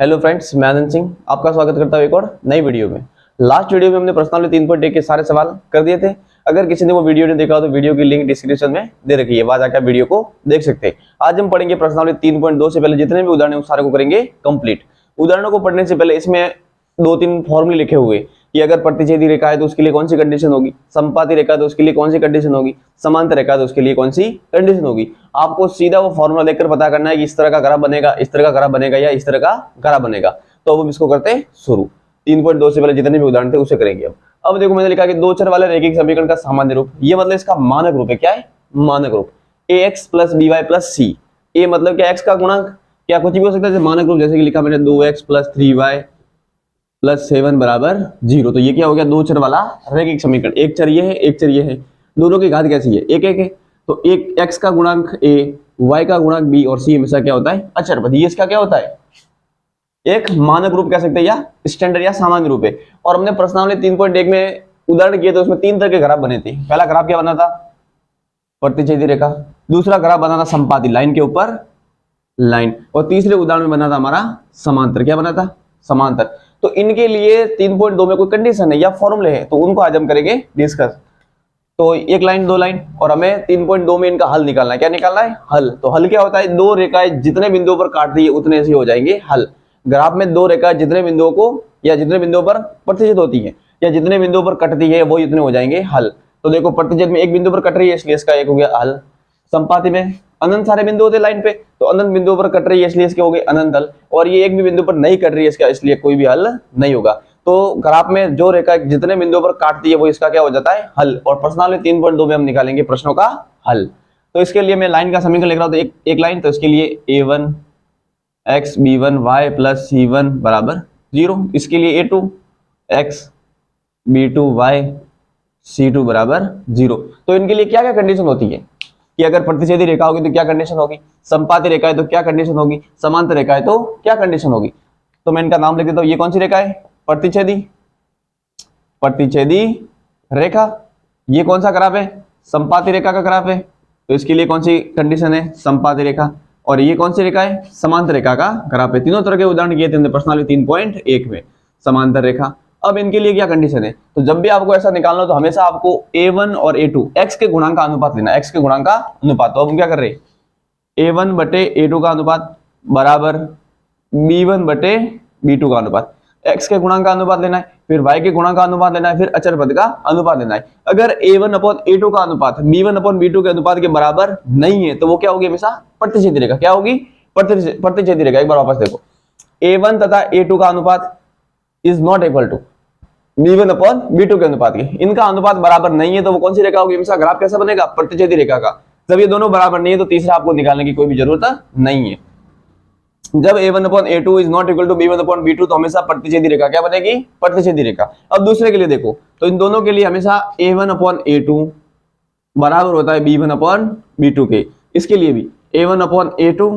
Hello friends, मैं आनंद सिंह आपका स्वागत करता हूँ एक और नई वीडियो में। लास्ट वीडियो में हमने प्रश्नावली 3.1 के सारे सवाल कर दिए थे। अगर किसी ने वो वीडियो नहीं देखा हो तो वीडियो की लिंक डिस्क्रिप्शन में दे रखी है, वहां जाकर वीडियो को देख सकते हैं। आज हम पढ़ेंगे प्रश्नावली 3.2 से पहले जितने भी उदाहरण हैं उस सारे को करेंगे कंप्लीट। उदाहरणों को पढ़ने से पहले इसमें 2-3 फॉर्मूले लिखे हुए कि अगर प्रतिच्छेदी रेखा है तो उसके लिए कौन सी कंडीशन होगी, समपाती रेखा है तो उसके लिए कौन सी कंडीशन होगी, समांतर रेखा है तो उसके लिए कौन सी कंडीशन होगी। आपको सीधा वो फॉर्मूला देखकर पता करना है कि इस तरह का ग्राफ बनेगा, इस तरह का ग्राफ बनेगा या इस तरह का ग्राफ बनेगा। तो अब हम इसको करते हैं शुरू। 3.2 से पहले जितने भी उदाहरण थे उसे करेंगे। अब देखो मैंने लिखा कि दो चर वाले रैखिक समीकरण का सामान्य रूप, ये मतलब इसका मानक रूप है। क्या है? मानक रूप। ax plus by plus c। ए मतलब क्या? x का गुणांक, क्या कुछ भी हो सकता है। मानक रूप जैसे कि लिखा मैंने 2x प्लस 3y प्लस 7 बराबर 0। तो ये क्या हो गया? दो चर वाला रैखिक समीकरण। एक चर ये है, एक चर ये है, दोनों की घात कैसी है? एक एक है। तो एक x का गुणांक a, y का गुणांक b और c हमेशा क्या होता है? अचर पद। ये इसका क्या होता है? एक मानक रूप कह सकते हैं या स्टैंडर्ड या सामान्य रूप है। और हमने प्रश्नावली 3.1 में उदाहरण किए तो उसमें 3 तरह के ग्राफ बने थे। पहला ग्राफ क्या बना था? प्रतिच्छेदी रेखा। दूसरा ग्राफ बना था संपाती, लाइन के ऊपर लाइन। और तीसरे उदाहरण में बना था हमारा समांतर। क्या बना था? समांतर। तो इनके लिए 3.2 में कोई कंडीशन है या फॉर्मूले है तो उनको आज हम करेंगे डिस्कस। तो एक लाइन, दो लाइन, और हमें 3.2 में इनका हल निकालना है। क्या निकालना है? हल। तो हल क्या होता है? दो रेखाएं जितने बिंदुओं पर काटती है उतने से हो जाएंगे हल। ग्राफ में दो रेखाएं जितने बिंदुओं को या जितने बिंदुओं पर प्रतिच्छेद होती है या जितने बिंदुओं पर कटती है वो इतने हो जाएंगे हल। तो देखो प्रतिच्छेद में एक बिंदु पर कट रही है इसलिए इसका एक हो गया हल। संपाती में अनंत सारे बिंदु होते लाइन पे, तो अनंत बिंदुओं पर कट रही है इसलिए इसके हो गए अनंत हल। और ये एक भी बिंदु पर नहीं कट रही है इसका, इसलिए कोई भी हल नहीं होगा। तो ग्राफ में जो रेखा जितने बिंदुओं पर काटती है वो इसका क्या हो जाता है? हल। और प्रश्नावली 3.2 में हम निकालेंगे प्रश्नों का हल। तो इसके लिए मैं लाइन का समीकरण लिख रहा हूं। तो एक लाइन, तो इसके लिए a1 x b1 y plus c1 बराबर 0। इसके लिए a2 x b2 y c2 बराबर 0। तो इनके लिए क्या क्या कंडीशन होती है कि अगर प्रतिच्छेदी रेखा होगी तो क्या कंडीशन होगी, समपाती रेखा है तो क्या कंडीशन होगी, समांतर रेखा है तो क्या कंडीशन होगी। तो मैं इनका नाम लिख देता हूं। ये कौन सी रेखा है? प्रतिच्छेदी, प्रतिच्छेदी रेखा। ये कौन सा ग्राफ है? संपाती रेखा का ग्राफ है। तो इसके लिए कौन सी कंडीशन है? संपाती रेखा। और ये कौन सी रेखा है? समांतर रेखा का ग्राफ है। तीनों तरह के उदाहरण किए थे हमने प्रश्नावली 3.1 में। समांतर रेखा। अब इनके लिए क्या कंडीशन है? तो जब भी आपको ऐसा निकालना हो तो हमेशा आपको a1 और a2 x के गुणांक का अनुपात लेना है। x के गुणांक का अनुपात। तो अब हम क्या कर रहे हैं? a1 बटे a2 का अनुपात बराबर b1 बटे b2 का अनुपात। x के गुणांक का अनुपात लेना है, फिर y के गुणांक का अनुपात लेना है, फिर अचर पद का अनुपात लेना है। अगर a1 अपॉन a2 का अनुपात b1 अपॉन b2 के अनुपात के बराबर नहीं है तो वो क्या होगी? हमेशा प्रतिच्छेदी रेखा। क्या होगी? प्रतिच्छेदी रेखा। एक बार वापस देखो, a1 तथा a2 का अनुपात is not equal to b1 upon b2 के अनुपात के। इनका अनुपात बराबर नहीं है तो वो कौन सी रेखा होगी? हमेशा ग्राफ कैसा बनेगा? प्रतिच्छेदी रेखा का। जब ये दोनों बराबर नहीं है तो तीसरा आपको निकालने की कोई भी जरूरत नहीं है। जब a1 upon a2 is not equal to b1 upon b2 तो हमेशा प्रतिच्छेदी रेखा क्या बनेगी? प्रतिच्छेदी रेखा। अब दूसरे के लिए देखो, तो इन दोनों के लिए हमेशा a1 अपॉन a2 बराबर होता है b1 अपॉन b2 के। इसके लिए भी a1 अपॉन a2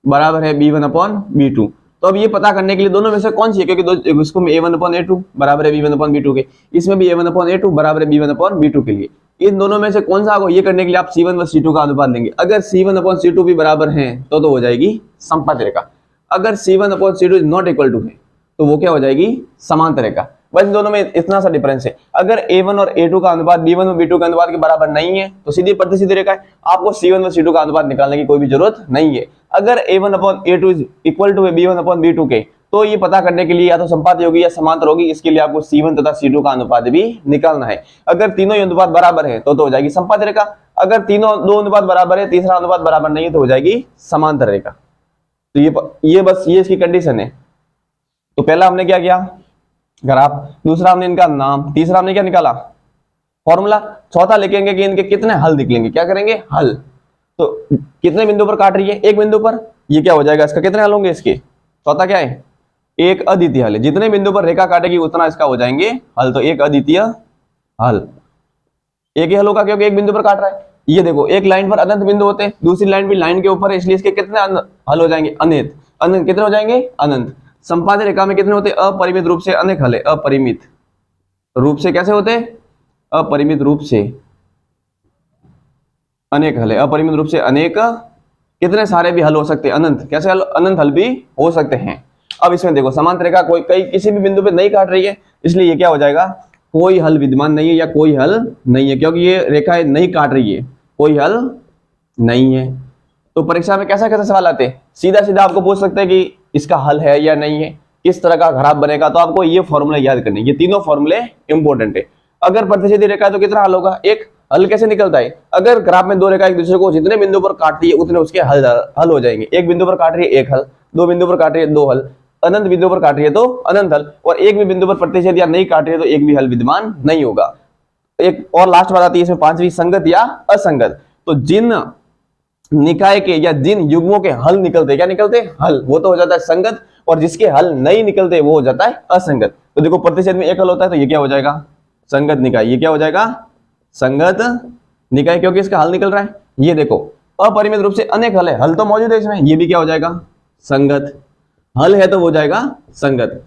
बराबर है b1 अपॉन b2। तो अब ये पता करने के लिए दोनों में से कौन सी है, क्योंकि इसको में a1 अपॉन a2 बराबर है b1 अपॉन b2 के, इसमें भी a1 अपॉन a2 बराबर है b1 अपॉन b2 के लिए। इन दोनों में से कौन सा होगा ये करने के लिए आप c1 व c2 का अनुपात लेंगे। अगर c1 अपॉन c2 भी बराबर हैं तो हो जाएगी संपाती रेखा। अगर c1 upon c2 is not equal to है तो वो क्या हो जाएगी? समांतर रेखा। बस दोनों में इतना सा डिफरेंस है। अगर a1 और a2 का अनुपात b1 और b2 के अनुपात के बराबर नहीं है तो सीधी प्रतिच्छेदी रेखा है। आपको c1 व c2 का अनुपात निकालने की कोई भी जरूरत नहीं है। अगर a1 upon a2 is equal to b1 upon b2 के तो ये पता करने के लिए या तो संपाती होगी या समांतर होगी। इसके लिए आपको c1 तथा c2 का अनुपात भी निकालना है। अगर तीनों अनुपात बराबर है तो हो जाएगी संपाती रेखा। अगर तीनों दो अनुपात बराबर है, तीसरा अनुपात बराबर नहीं है तो हो जाएगी समांतर रेखा। तो ये बस ये इसकी कंडीशन है। तो पहला हमने क्या किया? ग्राफ। दूसरा हमने इनका नाम। तीसरा हमने क्या निकाला? फॉर्मूला। चौथा लिखेंगे कि इनके कितने हल निकलेंगे। क्या करेंगे? हल। तो कितने बिंदु पर काट रही है? एक बिंदु पर। ये क्या हो जाएगा? इसका कितने हल होंगे? इसके चौथा क्या है? एक अद्वितीय हल है। जितने बिंदु पर रेखा काटेगी उतना इसका हो जाएंगे हल। तो एक अद्वितीय हल। एक ही हल होगा क्योंकि एक बिंदु पर काट रहा है। ये देखो, एक लाइन पर अनंत बिंदु होते हैं, दूसरी लाइन भी लाइन के ऊपर है, इसलिए इसके कितने हल हो जाएंगे? अनंत। अनंत कितने हो जाएंगे? अनंत। संपाती रेखा में कितने होते हैं? अपरिमित रूप से अनेक हल है। अपरिमित रूप से कैसे होते हैं? अपरिमित रूप से अनेक हल है। अपरिमित रूप से अनेक कितने सारे भी हल हो सकते हैं। अनंत कैसे हल? अनंत हल भी हो सकते हैं। अब इसमें देखो समांतर रेखा कोई कई किसी भी बिंदु पे नहीं काट रही है, इसलिए ये क्या हो जाएगा, कोई हल विद्यमान नहीं है या कोई हल नहीं है, क्योंकि ये रेखा नहीं काट रही है, कोई हल नहीं है। तो परीक्षा में कैसा कैसा सवाल आते हैं, सीधा सीधा आपको पूछ सकते हैं कि इसका हल है या नहीं है, किस तरह का ग्राफ बनेगा, तो आपको ये फॉर्मूला याद करने, ये तीनों फॉर्मूले इंपॉर्टेंट है। अगर प्रतिच्छेदी रेखा है तो कितना हल होगा, एक हल कैसे निकलता है, अगर ग्राफ में दो रेखा एक दूसरे को जितने बिंदु पर काटती है उतने उसके हल हो जाएंगे। एक बिंदु पर काट रही है एक हल, दो बिंदु पर काट रही है दो हल, अनंत बिंदु पर काट रही है तो अनंत हल, और एक भी बिंदु पर प्रतिच्छेद या नहीं काट रही है तो एक भी हल विद्यमान नहीं होगा। एक और लास्ट बात आती है इसमें पांचवी, संगत या असंगत। तो जिन निकाय के या जिन युग्मों के हल निकलते, क्या निकलते हल, वो तो हो जाता है संगत, और जिसके हल नहीं निकलते वो हो जाता है असंगत। तो देखो प्रतिच्छेद में एक हल होता है तो ये क्या हो जाएगा, संगत निकाय, ये क्या हो जाएगा, संगत निकाय, क्योंकि इसका हल निकल रहा है। ये देखो अपरिमित रूप से अनेक हल है, हल तो मौजूद है इसमें, ये भी क्या हो जाएगा, संगत, हल है तो वो जाएगा संगत।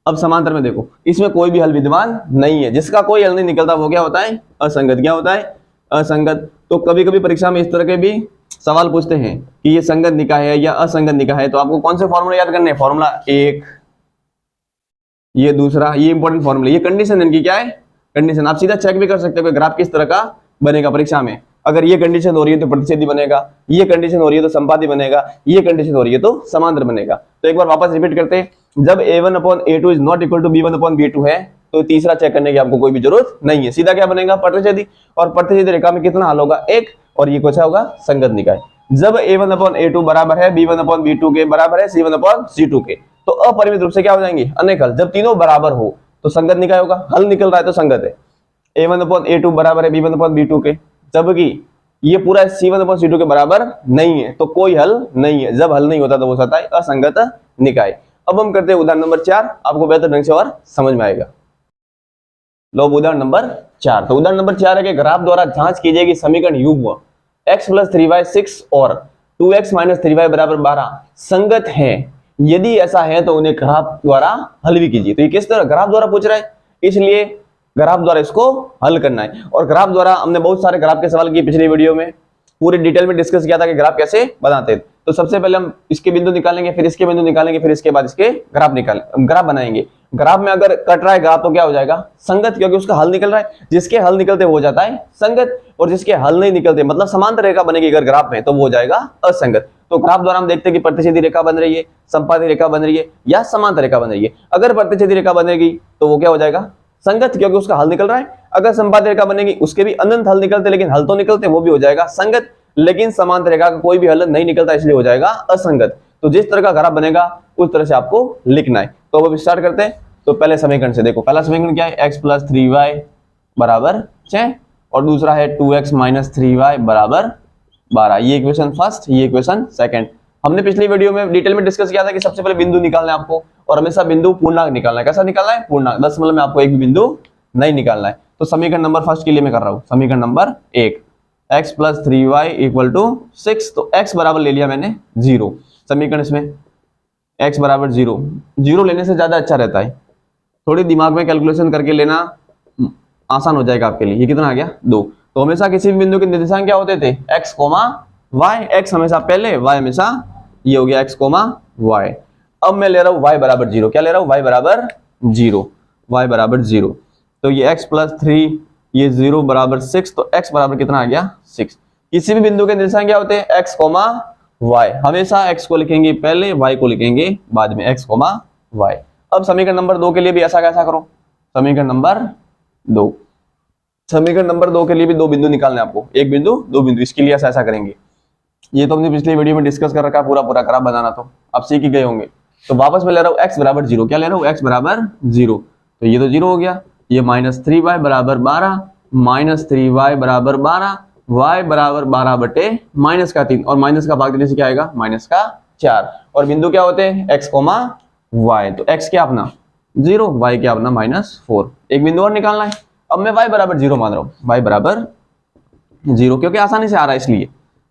अब समांतर में देखो इसमें कोई भी हल विद्यमान नहीं है, जिसका कोई हल नहीं निकलता वो क्या होता है, असंगत। क्या होता है, असंगत। तो कभी कभी परीक्षा में इस तरह के भी सवाल पूछते हैं कि ये संगत निकाय है या असंगत निकाय है, तो आपको कौन से फॉर्मूला याद करने हैं, फॉर्मूला एक, ये दूसरा, ये इंपॉर्टेंट फॉर्मूला, ये कंडीशन इनकी क्या है, कंडीशन। आप सीधा चेक भी कर सकते हो कि ग्राफ किस तरह का बनेगा परीक्षा में, अगर ये कंडीशन हो रही है तो प्रतिच्छेदी बनेगा, ये कंडीशन हो रही है तो संपाती बनेगा, ये कंडीशन हो रही है तो समांतर बनेगा। तो एक बार वापस रिपीट करते हैं, जब a1/a2 is not equal to b1/b2 है तो तीसरा चेक करने की आपको कोई भी जरूरत नहीं है, सीधा क्या बनेगा, प्रतिच्छेदी, और प्रतिच्छेदी रेखा में कितना हल होगा, एक, और ये क्या होगा, संगत निकाय। जब a1/a2 बराबर है b1/b2 के बराबर है c1/c2 के, तो अपरिमित रूप से क्या हो जाएंगे, अनेक हल। जब तीनों बराबर हो तो संगत निकाय होगा, हल निकल रहा है तो संगत है। a1/a2 बराबर है b1/b2 के, जबकि ये पूरा c1/c2 के बराबर नहीं है तो कोई हल नहीं है, जब हल नहीं होता तो वो होता है असंगत निकाय। अब हम करते हैं उदाहरण नंबर 4, आपको बेहतर ढंग से और समझ में आएगा। लो उदाहरण नंबर 4, तो उदाहरण नंबर 4 है कि ग्राफ द्वारा जांच की जाएगी समीकरण युग्म x + 3y 6 और 2x - 3y = 12 संगत है, यदि ऐसा है तो उन्हें ग्राफ द्वारा हल भी कीजिए। तो ये किस तरह ग्राफ द्वारा पूछ रहा है, इसलिए ग्राफ द्वारा इसको हल करना है। और ग्राफ द्वारा हमने बहुत सारे ग्राफ के सवाल किए पिछली वीडियो में, पूरी डिटेल में डिस्कस किया था कि ग्राफ कैसे बनाते हैं। तो सबसे पहले हम इसके बिंदु निकालेंगे, फिर इसके बिंदु निकालेंगे, फिर इसके बाद इसके ग्राफ बनाएंगे। ग्राफ में अगर कट रहा है ग्राफ तो क्या हो जाएगा, संगत, क्योंकि उसका हल निकल रहा है। जिसके हल निकलते वो जाता है संगत, और जिसके हल नहीं निकलते मतलब समांतर रेखा बनेगी अगर ग्राफ में तो वो हो जाएगा असंगत। तो ग्राफ द्वारा हम देखते हैं कि प्रतिच्छेदी रेखा बन रही है, संपाती रेखा बन रही है या समांतर रेखा बन रही है। अगर प्रतिच्छेदी रेखा बनेगी तो वो क्या हो जाएगा, संगत, क्योंकि उसका हल निकल रहा है। अगर संपाती रेखा बनेगी उसके भी अनंत हल निकलते, लेकिन हल तो निकलते, वो भी हो जाएगा संगत। लेकिन समांतर रेखा का कोई भी हल नहीं निकलता, इसलिए हो जाएगा असंगत। तो जिस तरह का ग्राफ बनेगा उस तरह से आपको लिखना है। तो अब स्टार्ट करते हैं। तो पहले समीकरण से देखो, पहला समीकरण क्या है, x + 3y = 6 और दूसरा है 2x - 3y = 12। ये इक्वेशन फर्स्ट, ये इक्वेशन सेकंड। हमने पिछली वीडियो में डिटेल में डिस्कस किया था कि सबसे पहले बिंदु निकालना है आपको, और हमेशा बिंदु पूर्णांक निकालना है। कैसा निकालना है, पूर्णांक, दशमलव में आपको एक भी बिंदु नहीं निकालना है। तो समीकरण नंबर फर्स्ट के लिए मैं कर रहा हूं, समीकरण नंबर 1, x + 3y = 6। तो x बराबर ले लिया मैंने 0, समीकरण इसमें x बराबर 0, 0 लेने से ज्यादा अच्छा रहता है, थोड़ी दिमाग में कैलकुलेशन करके लेना आसान हो जाएगा आपके लिए। ये कितना आ गया, 2। तो हमेशा किसी भी बिंदु के निर्देशांक क्या होते थे, x, y, x हमेशा पहले, y हमेशा, ये हो गया x, y। अब मैं ले रहा हूं y बराबर 0, क्या ले रहा हूं, y बराबर 0, y बराबर 0। तो ये x + 3, ये 0 बराबर 6, तो x बराबर कितना आ गया, 6। किसी भी बिंदु के निर्देशांक क्या होते हैं, x, y, हमेशा x को लिखेंगे पहले, y को लिखेंगे बाद में, x, y। अब समीकरण नंबर 2 के लिए भी ऐसा कैसा करो, समीकरण नंबर 2, समीकरण नंबर 2 के लिए भी दो बिंदु निकालने आपको, एक बिंदु दो बिंदु, इसके लिए ऐसा करेंगे। ये तो हमने पिछली वीडियो में डिस्कस कर रखा है, पूरा ग्राफ बनाना तो आप सीख ही गए होंगे। तो वापस मैं ले रहा हूँ x बराबर 0, क्या ले रहा हूँ, x बराबर 0, तो ये तो 0 हो गया। ये -3y = 12, -3y = 12, y बराबर 12 / -3, और माइनस का भाग देने से क्या आएगा, -4। और बिंदु क्या होते हैं, x, y। तो x क्या अपना 0, y क्या अपना -4। एक बिंदु और निकालना है। अब मैं y बराबर 0 मान रहा हूँ, y बराबर 0, क्योंकि आसानी से आ रहा है इसलिए।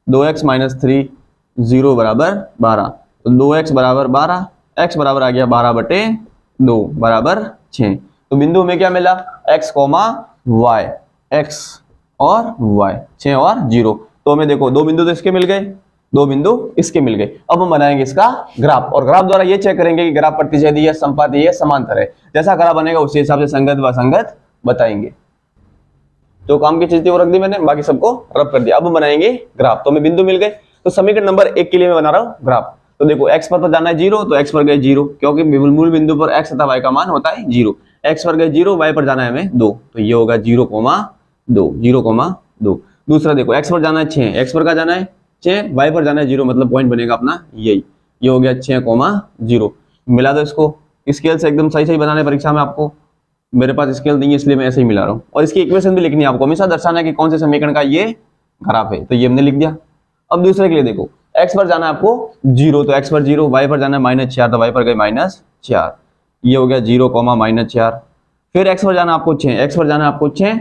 2x - 3, 0 बराबर 12, तो 2x बराबर 12, x बराबर आ गया 12/2 बराबर 6। तो बिंदु में क्या मिला, x, y, x और y, 6 और 0। तो हमें देखो दो बिंदु तो इसके मिल गए, दो बिंदु इसके मिल गए। अब हम बनाएंगे इसका ग्राफ, और ग्राफ द्वारा ये चेक करेंगे कि ग्राफ प्रतिच्छेदी है, संपाती है, समांतर है। जैसा ग्राफ बनेगा उसी हिसाब से संगत व असंगत बताएंगे। जो काम की चीज थी वो रख दी मैंने, बाकी सबको रब कर दिया। अब हम बनाएंगे ग्राफ। तो हमें बिंदु मिल गए, तो समीकरण नंबर 1 के लिए मैं बना रहा हूँ ग्राफ। तो देखो x पर तो जाना है 0, तो x पर गए 0, क्योंकि मूल बिंदु पर x तथा y का मान होता है 0। x पर गए 0, y पर जाना है हमें 2, तो ये होगा 0,2, 0,2। दूसरा देखो x पर जाना है 6, x पर का जाना है 6, y पर जाना है 0, मतलब पॉइंट बनेगा अपना यही, ये हो गया 6,0। मिला दो इसको, स्केल से एकदम सही सही बनाने परीक्षा में आपको, मेरे पास स्केल नहीं है इसलिए मैं ऐसे ही मिला रहा हूँ। और इसकी इक्वेशन भी लिखनी है आपको, हमेशा दर्शाना है कि कौन से समीकरण का ये ग्राफ है, तो ये हमने लिख दिया। अब दूसरे के लिए देखो, x पर जाना है आपको 0, तो x पर 0, y पर जाना है -4, तो y पर गए -4, ये हो गया 0,-4। फिर x पर जाना आपको 6, x पर जाना है आपको 6,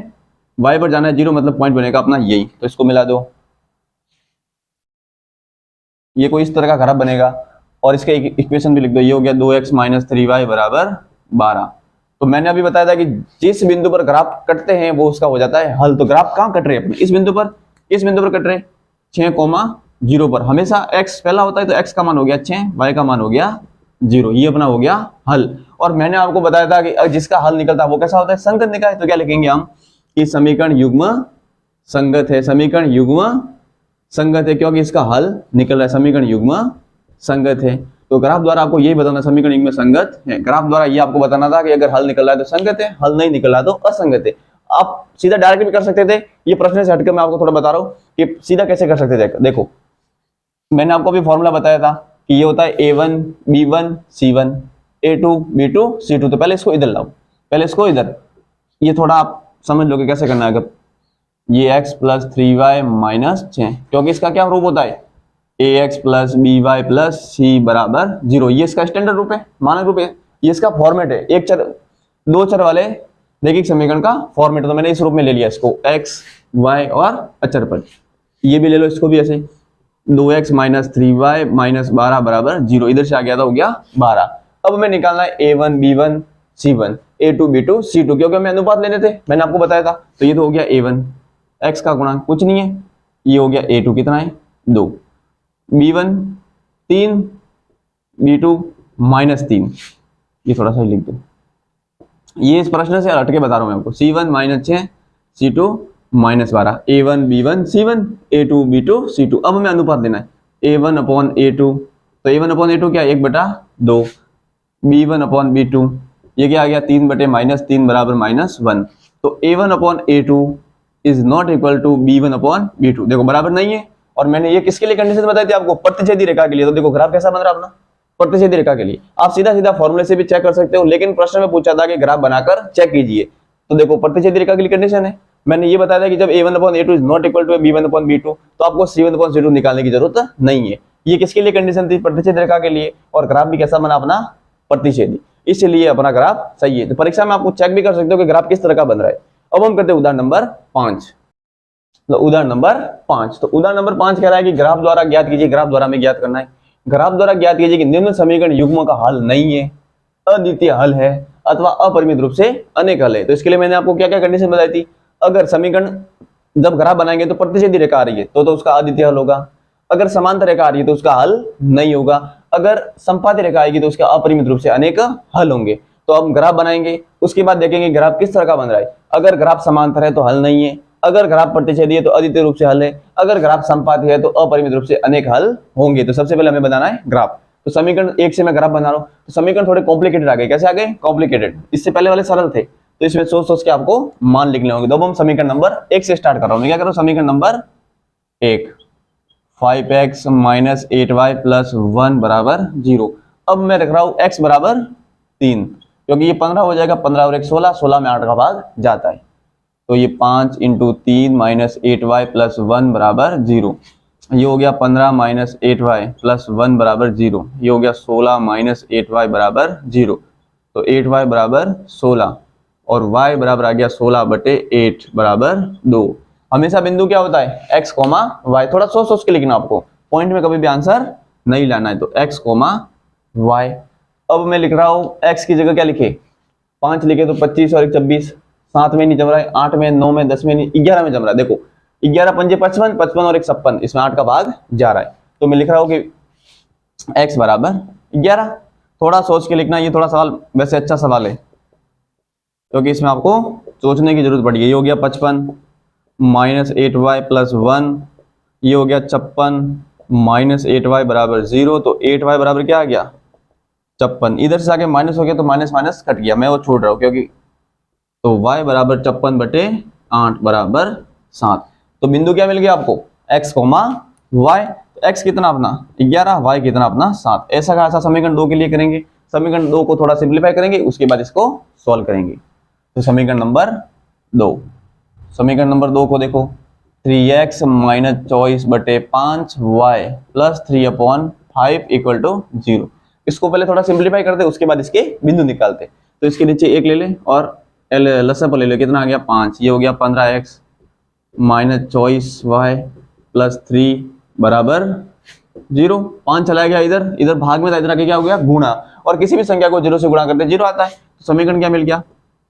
y पर जाना है 0, मतलब पॉइंट बनेगा अपना यही, तो इसको मिला दो। ये कोई इस तरह का ग्राफ बनेगा, और इसका इक्वेशन भी लिख दो, ये हो गया 2x - 3y = 12। तो मैंने अभी बताया था कि जिस बिंदु पर ग्राफ कटते हैं वो उसका हो जाता है हल। तो ग्राफ कहाँ कट रहे हैं अपने, इस बिंदु पर, इस बिंदु पर कट रहे 6,0 पर। हमेशा x पहला होता है, तो x का मान हो गया 6, y का मान हो गया 0, ये अपना हो गया हल। और मैंने आपको बताया था कि जिसका हल निकलता है वो कैसा होता है, संगत निकाय। तो क्या लिखेंगे हम कि समीकरण युग्म संगत है, समीकरण युग्म संगत है, क्योंकि इसका हल निकल रहा है, समीकरण युग्म संगत है। तो ग्राफ द्वारा आपको यही बताना समीकरण युग्म संगत है। ग्राफ द्वारा ये आपको बताना था कि अगर हल निकल रहा है तो संगत है, हल नहीं निकल रहा तो असंगत है। आप सीधा डायरेक्ट भी कर सकते थे, ये प्रश्न से हटकर मैं आपको थोड़ा बता रहा हूँ कि सीधा कैसे कर सकते थे। देखो मैंने आपको अभी फॉर्मूला बताया था कि ये होता है a1 b1 c1 a2 b2 c2। तो पहले इसको इधर लाओ, पहले इसको इधर, ये थोड़ा आप समझ लोगे कैसे करना है। ये x + 3y - 6, क्योंकि इसका क्या रूप होता है, ax + by + c = 0। ये इसका स्टैंडर्ड रूप है, मानक रूप है, ये इसका फॉर्मेट है, एक चर दो चर वाले रैखिक समीकरण का फॉर्मेट। तो मैंने इस रूप में ले लिया इसको, x y और अचर पद। ये भी ले लो, इसको भी ऐसे 2x - 3y - 12 = 0, इधर से आ गया था, हो गया 12। अब हमें निकालना है a1 b1 c1 a2 b2 c2, क्योंकि हमें अनुपात लेने थे, मैंने आपको बताया था। तो ये तो हो गया a1, x का गुणांक कुछ नहीं है, ये हो गया a2 कितना है 2, b1 3, b2 -3, ये थोड़ा सा लिख दो, ये इस प्रश्न से हट के बता रहा हूं मैं आपको। c1 -6 c2 -12, a1 b1 c1 a2 b2 c2। अब हमें अनुपात देना है a1/a2, तो a1/a2 क्या 1/2, b1/b2 ये क्या आ गया 3/-3 = -1। तो a1/a2 is not equal to b1/b2, देखो बराबर नहीं है। और मैंने ये किसके लिए कंडीशन बताई थी आपको, प्रतिच्छेदी रेखा के लिए। तो देखो ग्राफ कैसा बन रहा है अपना, प्रतिच्छेदी रेखा के लिए। आप सीधा सीधा फॉर्मूले से भी चेक कर सकते हो, लेकिन प्रश्न में पूछा था कि ग्राफ बनाकर चेक कीजिए। तो देखो प्रतिच्छेदी रेखा के लिए कंडीशन है, मैंने ये बताया था कि जब a1/a2 is not equal to b1/b2, तो आपको c1/c2 निकालने की जरूरत नहीं है। ये किसके लिए कंडीशन थी, प्रतिच्छेदी रेखा के लिए। और ग्राफ भी कैसा बना अपना, प्रतिच्छेदी, इसलिए अपना ग्राफ सही है। तो परीक्षा में आपको चेक भी कर सकते हो कि ग्राफ किस तरह का बन रहा है। अब हम करते हैं उदाहरण नंबर 5। तो उदाहरण नंबर 5, तो उदाहरण नंबर 5 कह रहा है कि ग्राफ द्वारा ज्ञात कीजिए, ग्राफ द्वारा हमें ज्ञात करना है। ग्राफ द्वारा ज्ञात कीजिए कि निम्न समीकरण युग्म का हल नहीं है, अद्वितीय हल है, अथवा अपरिमित रूप से अनेक हल है। तो इसके लिए मैंने आपको क्या क्या कंडीशन बताई थी, अगर समीकरण जब ग्राफ बनाएंगे तो प्रतिच्छेदी रेखा आ रही है तो उसका अद्वितीय हल होगा, अगर समांतर रेखा आ रही है तो उसका हल नहीं होगा, अगर संपाती रेखा आएगी तो उसका अपरिमित रूप से अनेक हल होंगे। तो हम ग्राफ बनाएंगे, उसके बाद देखेंगे ग्राफ किस तरह का बन रहा है। अगर ग्राफ समांतर है तो हल नहीं है, अगर ग्राफ प्रतिच्छेदी है तो अद्वितीय रूप से हल है, अगर ग्राफ संपाती है तो अपरिमित रूप से अनेक हल होंगे। तो सबसे पहले हमें बनाना है ग्राफ। तो समीकरण 1 से मैं ग्राफ बना रहा हूं, तो समीकरण थोड़े कॉम्प्लिकेटेड आ गए। कैसे आ गए, कॉम्प्लिकेटेड। इससे पहले वाले सरल थे, तो इसमें सोच सोच के आपको मान लिखने होंगे। तो अब हम समीकरण नंबर 1 से स्टार्ट कर रहा हूं। मैं क्या कर रहा हूं, समीकरण नंबर 1, 5x - 8y + 1 = 0। अब मैं रख रहा हूं x = 3, क्योंकि ये 15 हो जाएगा, 15 और 1 16, 16 में 8 का भाग जाता है। तो ये 5 × 3 - 8y + 1 = 0। ये हो गया 15 - 8y + 1 = 0। ये हो गया 16 - 8y = 0। तो 8y = 16 और y बराबर आ गया 16/8 = 2। हमेशा बिंदु क्या होता है, x, y। थोड़ा सोच सोच के लिखना, आपको पॉइंट में कभी भी आंसर नहीं लाना है। तो x, y। अब मैं लिख रहा हूं x की जगह क्या लिखे, 5 लिखे तो 25 और 1 26, 7 में नहीं जम रहा है, 8 में, 9 में, 10 में नहीं, 11 में जम रहा है। देखो 11 × 5 = 55, 55 और 1 56, इसमें 8 का भाग जा रहा है। तो मैं लिख रहा हूँ कि x बराबर 11। थोड़ा सोच के लिखना, ये थोड़ा सवाल वैसे अच्छा सवाल है क्योंकि इसमें आपको सोचने की जरूरत पड़ी है। ये हो गया 55 माइनस 8y प्लस 1, ये हो गया 56 माइनस 8y बराबर 0। तो 8y बराबर क्या आ गया 56, इधर से आगे माइनस हो गया तो माइनस माइनस कट गया, मैं वो छोड़ रहा हूँ क्योंकि, तो y बराबर 56/8 बराबर 7। तो बिंदु क्या मिल गया आपको x कोमा y। x कितना अपना 11, y कितना अपना 7। ऐसा का ऐसा समीकरण 2 के लिए करेंगे। समीकरण 2 को थोड़ा सिंप्लीफाई करेंगे, उसके बाद इसको सॉल्व करेंगे। तो समीकरण नंबर 2, समीकरण नंबर 2 को देखो 3x minus 24/5y plus 3/5 equal to 0। इसको पहले थोड़ा सिंप्लीफाई करते, उसके बाद इसके बिंदु निकालते। तो इसके नीचे 1 ले ले और लसअ पर ले लो, कितना आ गया 5। ये हो गया 15x माइनस 24y प्लस 3 बराबर 0। 5 चला गया इधर, इधर भाग में था, इधर आके क्या हो गया गुणा, और किसी भी संख्या को 0 से गुणा करते 0 आता है। तो समीकरण क्या मिल गया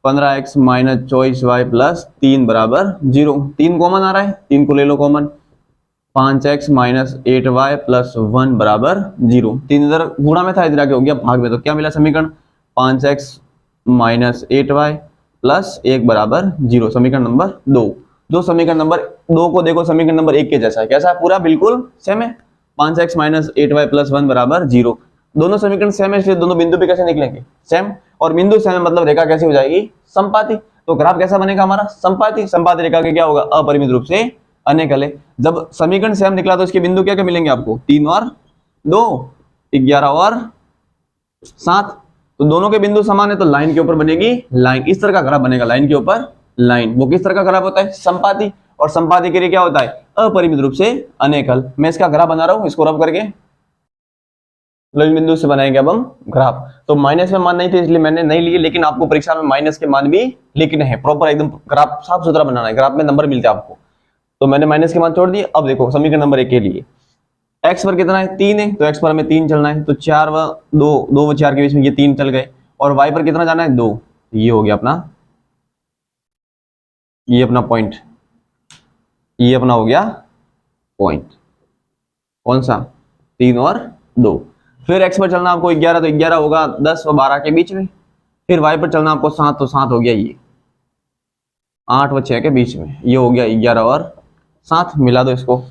15x माइनस 24y प्लस 3 बराबर 0। 3 कॉमन आ रहा है, 3 को ले लो common. 5x minus 8y plus 1 बराबर 0। 3 इधर गुणा में था, इधर आके हो गया भाग में। तो क्या मिला समीकरण 5x माइनस 8y प्लस 1 बराबर 0। समीकरण नंबर 2। जो समीकरण नंबर 2 को देखो समीकरण नंबर 1 के जैसा है। कैसा है, पूरा बिल्कुल सेम है। 5x माइनस 8y प्लस 1 बराबर 0। दोनों समीकरण सेम है, इसलिए दोनों बिंदु पे कैसे निकलेंगे सेम, और बिंदु सेम है मतलब रेखा कैसी हो जाएगी समपाती। तो ग्राफ कैसा बनेगा हमारा समपाती। समपाती रेखा के क्या होगा अपरिमित रूप से अनेकल है। जब समीकरण सेम निकला तो इसके बिंदु क्या क्या मिलेंगे आपको 3 और 2, 11 और 7। तो दोनों के बिंदु समान है तो लाइन के ऊपर बनेगी लाइन, इस तरह का ग्राफ बनेगा लाइन के ऊपर लाइन। वो किस तरह का ग्राफ होता है समपाती, और समपाती के लिए क्या होता है अपरिमित रूप से अनेकल। मैं इसका ग्राफ बना रहा हूं, इसको रब करके बिंदु से बनाएंगे अब हम ग्राफ। तो माइनस में मान नहीं थे इसलिए मैंने नहीं लिए, लेकिन आपको परीक्षा में माइनस के मान भी लिखने हैं, प्रॉपर एकदम ग्राफ साफ सुथरा बनाना है, ग्राफ में नंबर मिलते हैं आपको। तो मैंने माइनस के मान छोड़ दिए। अब देखो समीकरण नंबर 1 के लिए x पर कितना है 3 है, तो x पर हमें 3 चलना है। तो 4 व 2, 2 व 4 के बीच में ये 3 चल गए, और y पर कितना जाना है 2। ये हो गया अपना, ये अपना पॉइंट, ये अपना हो गया पॉइंट कौन सा 3 और 2। फिर x पर चलना आपको 11, तो 11 होगा 10 व 12 के बीच में। फिर y पर चलना आपको 7, तो 7 हो गया ये 8 व 6 के बीच में। ये हो गया 11 और 7, मिला दो इसको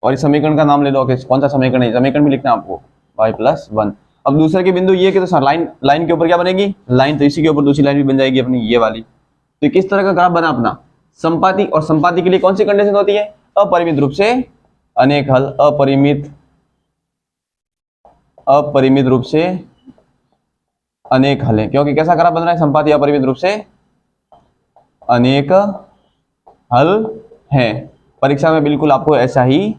और इस समीकरण का नाम ले लो कि कौन सा समीकरण है। समीकरण भी लिखना है आपको y प्लस 1। अब दूसरे के बिंदु ये कि तो लाइन, लाइन के ऊपर क्या बनेगी लाइन, तो इसी के ऊपर दूसरी लाइन भी बन जाएगी अपनी ये वाली। तो किस तरह का ग्राफ बना अपना समपाती, और समपाती के लिए कौन सी कंडीशन होती है अपरिमित रूप से अनेकल। अपरिमित रूप से अनेक हल है, क्योंकि कैसा ग्राफ बन रहा है समपाती अपरिमित रूप से अनेक हल है। परीक्षा में बिल्कुल आपको ऐसा ही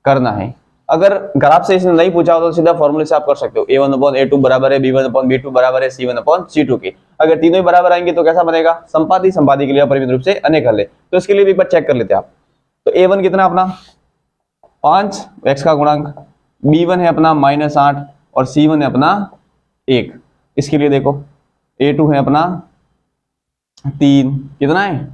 करना है। अगर ग्राफ से इसने नहीं पूछा हो तो सीधा फॉर्मूले से आप कर सकते हो a1/a2 बराबर है b1/b2 बराबर है c1/c2 के। अगर तीनों ही बराबर आएंगे तो कैसा बनेगा समपाती। समपाती के लिए अपरिमित रूप से अनेक हल है, तो इसके लिए भी एक बार चेक कर लेते हैं आप। तो a1 कितना अपना 5 x का गुणांक, b1 है अपना -8 और c1 है अपना 1। इसके लिए देखो a2 है अपना 3, कितना है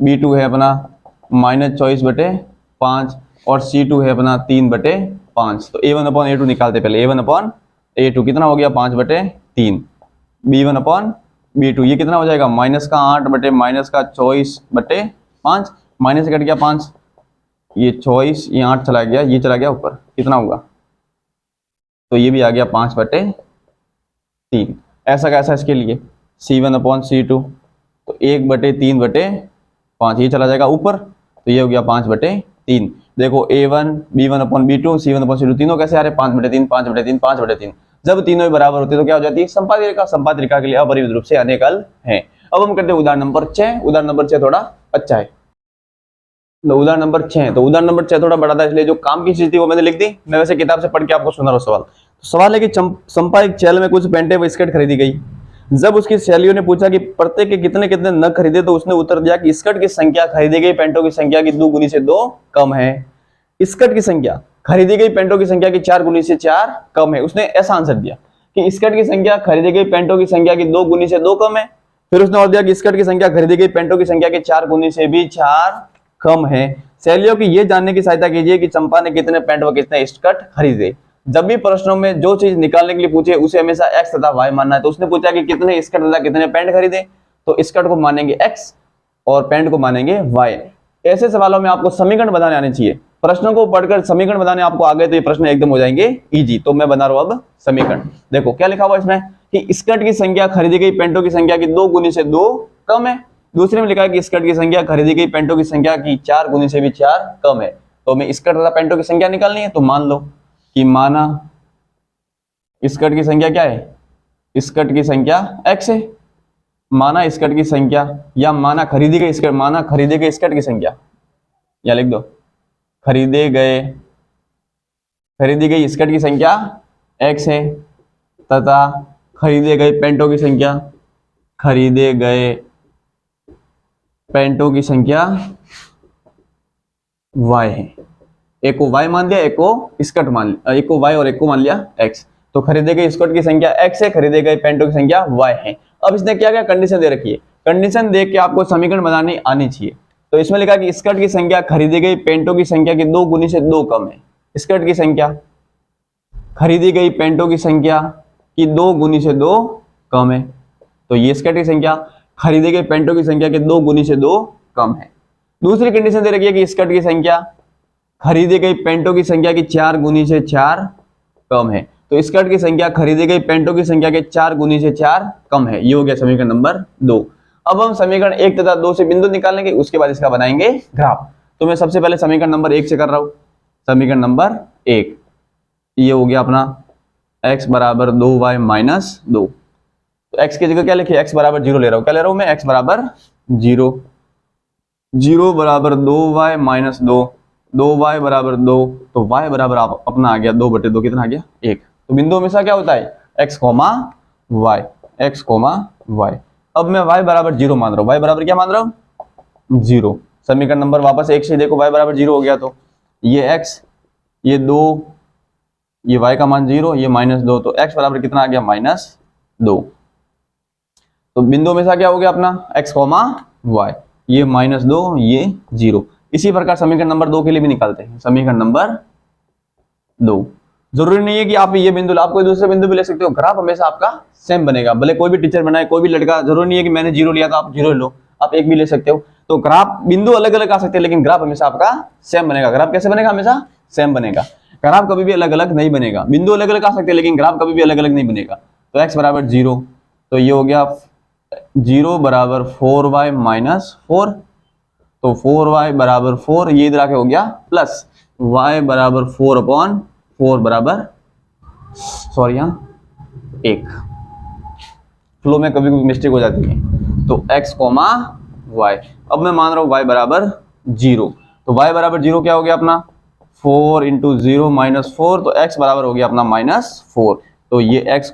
b2 है अपना -24/5 और c2 है अपना 3/5। तो a1/a2 निकालते पहले। a1/a2 कितना हो गया 5/3, b1/b2 ये कितना हो जाएगा -8/-24/5, माइनस से कट गया 5, ये 24, ये 8 चला गया, ये चला गया ऊपर, कितना होगा तो ये भी आ गया 5/3। ऐसा कैसा इसके लिए c1/c2 तो 1/3/5 ये चला जाएगा ऊपर, तो ये हो गया 5/3। देखो a1 b1/b2 c1/c2 तीनों कैसे आ रहे 5/3 5/3 5/3। जब तीनों ही बराबर होते हैं तो क्या हो जाती है समपाती रेखा। समपाती रेखा के लिए अपरिमित रूप से अनेक हल है। अब हम करते हैं उदाहरण नंबर 6। उदाहरण नंबर 6 थोड़ा अच्छा है। उदाहरण नंबर 6, तो उदाहरण नंबर 6 थोड़ा बड़ा था इसलिए जो काम की चीज थी वो मैंने लिख दी। मैं वैसे किताब से पढ़ के आपको सुना रहा हूं सवाल। तो सवाल है कि चंपा एक चैल में कुछ पैंटे व स्कर्ट खरीदी गई। जब उसकी सहेलियों ने पूछा कि प्रत्येक के कितने कितने नग खरीदे, तो उसने उत्तर दिया कि स्कर्ट की संख्या खरीदी गई पेंटों की संख्या की 2 गुनी से 2 कम है। स्कर्ट की संख्या खरीदी गई पेंटों की संख्या की 4 गुनी से 4 कम है। उसने ऐसा आंसर दिया कि स्कर्ट की संख्या खरीदी गई पेंटों की संख्या की 2 गुनी से 2 कम है। फिर उसने और दिया कि स्कर्ट की संख्या खरीदी गई पेंटों की संख्या की 4 गुनी से भी 4 कम है। सहेलियों की ये जानने की सहायता कीजिए कि चंपा ने कितने पैंट व कितने स्कर्ट खरीदे। जब भी प्रश्नों में जो चीज निकालने के लिए पूछे उसे हमेशा एक्स तथा वाई मानना है। तो उसने पूछा कि कितने स्कर्ट तथा कितने पैंट खरीदे, तो स्कर्ट को मानेंगे एक्स और पैंट को मानेंगे वाई। ऐसे सवालों में आपको समीकरण बनाने आने चाहिए। प्रश्नों को पढ़कर समीकरण बनाने आपको आ गए तो ये प्रश्न एकदम हो जाएंगे इजी। तो मैं बना रहा हूं अब समीकरण। देखो क्या लिखा हुआ इसमें कि स्कर्ट की संख्या खरीदी गई पैंटों की संख्या की 2 गुनी से 2 कम है। दूसरे में लिखा है कि स्कर्ट की संख्या खरीदी गई पैंटों की संख्या की 4 गुनी से भी 4 कम है। तो हमें स्कर्ट तथा पैंटों की संख्या निकालनी है। तो मान लो कि माना स्कर्ट की संख्या क्या है, स्कर्ट की संख्या x है, माना स्कर्ट की संख्या, या माना खरीदी गई स्कर्ट, माना खरीदे गए स्कर्ट की संख्या, या लिख दो खरीदी गई स्कर्ट की संख्या x है तथा खरीदे गए पैंटों की संख्या, खरीदे गए पैंटों की संख्या y है। एक को y मान लिया, एक को स्कर्ट मान लिया, एक को y और एक को मान लिया x। तो खरीदे गए स्कर्ट की संख्या x है, खरीदे गए पैंटों की संख्या y है। अब इसने क्या क्या कंडीशन दे रखी है, कंडीशन देख के आपको समीकरण बनानी आनी चाहिए। तो इसमें लिखा कि स्कर्ट की संख्या खरीदी गई पैंटों की संख्या की 2 गुनी से 2 कम है। स्कर्ट की संख्या खरीदी गई पैंटों की संख्या की 2 गुनी से 2 कम है। तो ये स्कर्ट की संख्या खरीदी गई पैंटों की संख्या के 2 गुनी से 2 कम है। दूसरी कंडीशन दे रखी है कि स्कर्ट की संख्या खरीदी गई पैंटों की संख्या की 4 गुनी से 4 कम है। तो स्कर्ट की संख्या खरीदी गई पैंटों की संख्या के 4 गुनी से 4 कम है। ये हो गया समीकरण नंबर 2। अब हम समीकरण 1 तथा 2 से बिंदु निकालेंगे, उसके बाद इसका बनाएंगे ग्राफ। तो मैं सबसे पहले समीकरण नंबर 1 से कर रहा हूं। समीकरण नंबर 1 ये हो गया अपना x बराबर 2y माइनस 2। तो x की जगह क्या लिखिए, x बराबर 0 ले रहा हूं। क्या ले रहा हूं मैं, x बराबर 0, 0 बराबर 2y माइनस 2, 2y बराबर 2। तो y बराबर आप अपना आ गया 2/2, कितना आ गया 1। तो बिंदु हमेशा क्या होता है, x, y, x, y। अब मैं y बराबर 0 मान रहा हूं। y बराबर क्या मान रहा हूं, 0। समीकरण नंबर वापस 1 से देखो, y बराबर 0 हो गया। तो ये x, ये 2, ये y का मान 0, ये -2। तो x बराबर कितना आ गया, -2। तो बिंदु हमेशा क्या हो गया अपना x, y। ये -2, ये 0। इसी प्रकार समीकरण नंबर 2 के लिए भी निकालते हैं। समीकरण नंबर 2, जरूरी नहीं है कि आप ये बिंदु, आप कोई दूसरे बिंदु भी ले सकते हो। ग्राफ हमेशा आपका सेम बनेगा, भले कोई भी टीचर बनाए, कोई भी लड़का, जरूरी नहीं है कि मैंने 0 लिया तो आप 0 लो, आप 1 भी ले सकते हो। तो ग्राफ बिंदु अलग अलग आ सकते हैं, लेकिन ग्राफ हमेशा आपका सेम बनेगा। ग्राफ कैसे बनेगा, हमेशा सेम बनेगा। ग्राफ कभी भी अलग अलग नहीं बनेगा। बिंदु अलग अलग आ सकते हैं, लेकिन ग्राफ कभी भी अलग अलग नहीं बनेगा। तो x बराबर 0, तो ये हो गया 0 बराबर 4y माइनस 4। तो 4y बराबर 4, ये इधर आके हो गया प्लस y बराबर 4/4 बराबर, सॉरी यहाँ 1। फ्लो में कभी कभी मिस्टेक हो जाती है। तो x, y। अब मैं मान रहा हूँ y बराबर 0। तो y बराबर 0 क्या हो गया अपना, 4 × 0 -4। तो x बराबर हो गया अपना -4। तो ये x,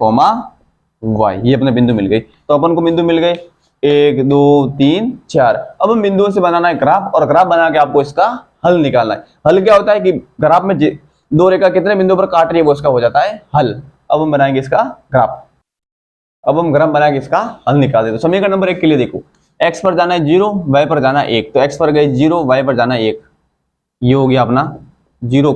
y, ये अपने बिंदु मिल गई। तो अपन को बिंदु मिल गए 1 2 3 4। अब हम बिंदुओं से बनाना है ग्राफ, और ग्राफ बना के आपको इसका हल निकालना है। हल क्या होता है कि ग्राफ में 2 रेखा कितने बिंदुओं पर काट रही है वो इसका हो जाता है हल। अब हम बनाएंगे इसका ग्राफ। अब हम ग्राफ बनाएंगे इसका हल निकाल देते। तो समीकरण नंबर 1 के लिए देखो, x पर जाना है 0, y पर जाना है 1। तो x पर गए 0, y पर जाना है 1। ये हो गया अपना 0,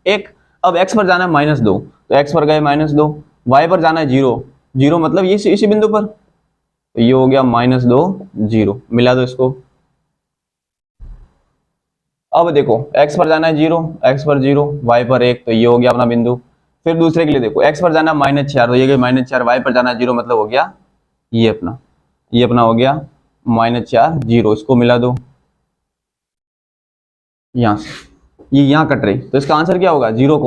1। अब x पर जाना है -2, तो x पर गए -2, y पर जाना है 0, 0 मतलब ये इसी बिंदु पर। तो ये हो गया -2, 0। मिला दो इसको। अब देखो x पर जाना है 0, x पर 0, y पर 1। तो ये हो गया अपना बिंदु। फिर दूसरे के लिए देखो, x पर जाना है -4, तो ये गई -4, y पर जाना है 0, मतलब हो गया ये अपना हो गया -4, 0। इसको मिला दो यहां से, ये यहां कट रही। तो इसका आंसर क्या होगा, 0,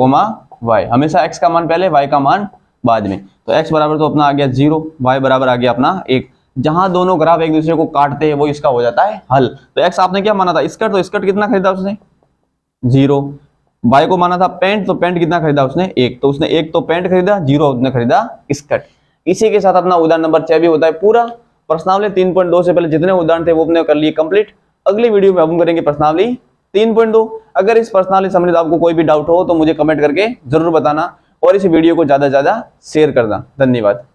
y। हमेशा x का मान पहले, y का मान बाद में। तो x बराबर तो अपना आ गया 0, y बराबर आ गया अपना 1। जहां दोनों ग्राफ एक दूसरे को काटते हैं वो इसका हो जाता है हल। तो x आपने क्या माना था, स्कर्ट। तो स्कर्ट कितना खरीदा उसने, 0। y को माना था पैंट, तो पैंट कितना खरीदा उसने, 1। तो उसने 1 तो पैंट खरीदा, 0 उसने खरीदा स्कर्ट। इसी के साथ अपना उदाहरण नंबर 6 भी होता है पूरा। प्रश्नावली 3.2 से पहले जितने उदाहरण थे वो अपने कर लिए कंप्लीट। अगली वीडियो में हम करेंगे प्रश्नावली 3.2। अगर इस प्रश्नावली संबंधित आपको कोई भी डाउट हो तो मुझे कमेंट करके जरूर बताना, और इस वीडियो को ज्यादा से ज्यादा शेयर करना। धन्यवाद।